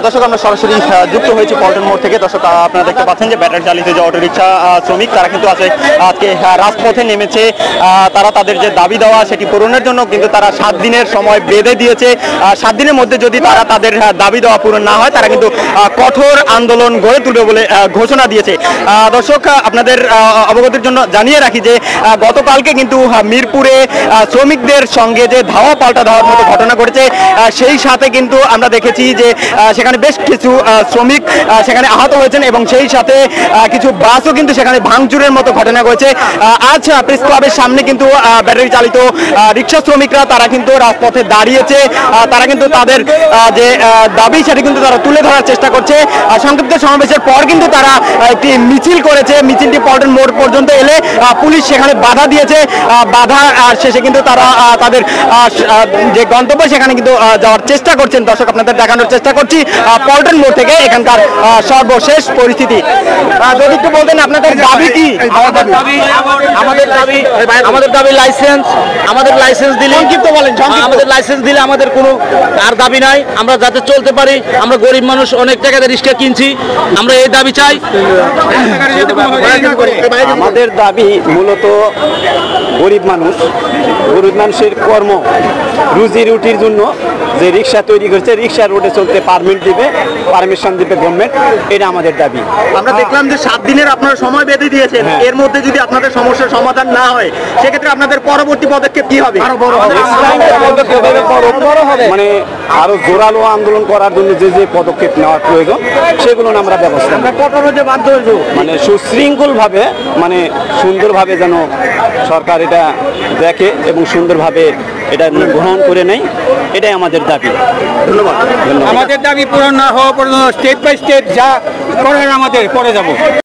দর্শক আমরা সরাসরি যুক্ত হয়েছি পল্টন মোড় থেকে। দর্শক আপনারা দেখতে পাচ্ছেন যে ব্যাটারি চালিত যে অটোরিকশা শ্রমিক তারা কিন্তু আজকে রাজপথে নেমেছে। তারা তাদের যে দাবি দেওয়া সেটি পূরণের জন্য কিন্তু তারা 7 দিনের সময় বেঁধে দিয়েছে। 7 দিনের মধ্যে যদি তারা তাদের দাবি দেওয়া পূরণ না হয় তারা কিন্তু কঠোর আন্দোলন গড়ে তুলবে বলে ঘোষণা দিয়েছে। দর্শক আপনাদের অবগতির জন্য জানিয়ে রাখি যে গতকালকে কিন্তু মিরপুরে শ্রমিকদের সঙ্গে যে ধাওয়া পাল্টা ধাওয়ার মতো ঘটনা ঘটেছে, সেই সাথে কিন্তু আমরা দেখেছি যে সেখানে বেশ কিছু শ্রমিক সেখানে আহত হয়েছেন এবং সেই সাথে কিছু বাসও কিন্তু সেখানে ভাঙচুরের মতো ঘটনা ঘটেছে। আজ প্রেস ক্লাবের সামনে কিন্তু ব্যাটারি চালিত রিক্সা শ্রমিকরা তারা কিন্তু রাজপথে দাঁড়িয়েছে। তারা কিন্তু তাদের যে দাবি সেটি কিন্তু তারা তুলে ধরার চেষ্টা করছে। সংক্ষিপ্ত সমাবেশের পর কিন্তু তারা একটি মিছিল করেছে। মিছিলটি পল্টন মোড় পর্যন্ত এলে পুলিশ সেখানে বাধা দিয়েছে। বাধা শেষে কিন্তু তারা তাদের যে গন্তব্য সেখানে কিন্তু যাওয়ার চেষ্টা করছেন। দর্শক আপনাদের দেখানোর চেষ্টা করছি পল্টন মোড় থেকে এখানকার সর্বশেষ পরিস্থিতি। যদি একটু বলতেন আপনাদের দাবি কি? আমাদের দাবি লাইসেন্স। আমাদের লাইসেন্স দিলে আমাদের লাইসেন্স দিলে আমাদের কোনো আর দাবি নাই। আমরা যাতে চলতে পারি, আমরা গরিব মানুষ, অনেক টাকাতে রিক্সা কিনছি, আমরা এই দাবি চাই। আমাদের দাবি মূলত গরিব মানুষের কর্ম রুজি রুটির জন্য যে রিক্সা তৈরি করছে, রিক্সা রোডে চলতে পারমিশন দিবে গভর্নমেন্ট, এটা আমাদের দাবি। আমরা দেখলাম যে 7 দিনের আপনারা সময় বেঁধে দিয়েছেন। এর মধ্যে যদি আপনাদের সমস্যার সমাধান না হয় সেক্ষেত্রে আপনাদের পরবর্তী পদক্ষেপ কি হবে? মানে আরো জোরালো আন্দোলন করার জন্য যে যে পদক্ষেপ নেওয়ার প্রয়োজন সেগুলো আমরা ব্যবস্থা মানে সুশৃঙ্খল ভাবে, মানে সুন্দরভাবে যেন সরকার এটা দেখে এবং সুন্দরভাবে এটা গ্রহণ করে নেয়, এটাই আমাদের দাবি। ধন্যবাদ। আমাদের দাবি পূরণ না হওয়া পর্যন্ত স্টেপ বাই স্টেপ যা করার আমাদের করে যাব।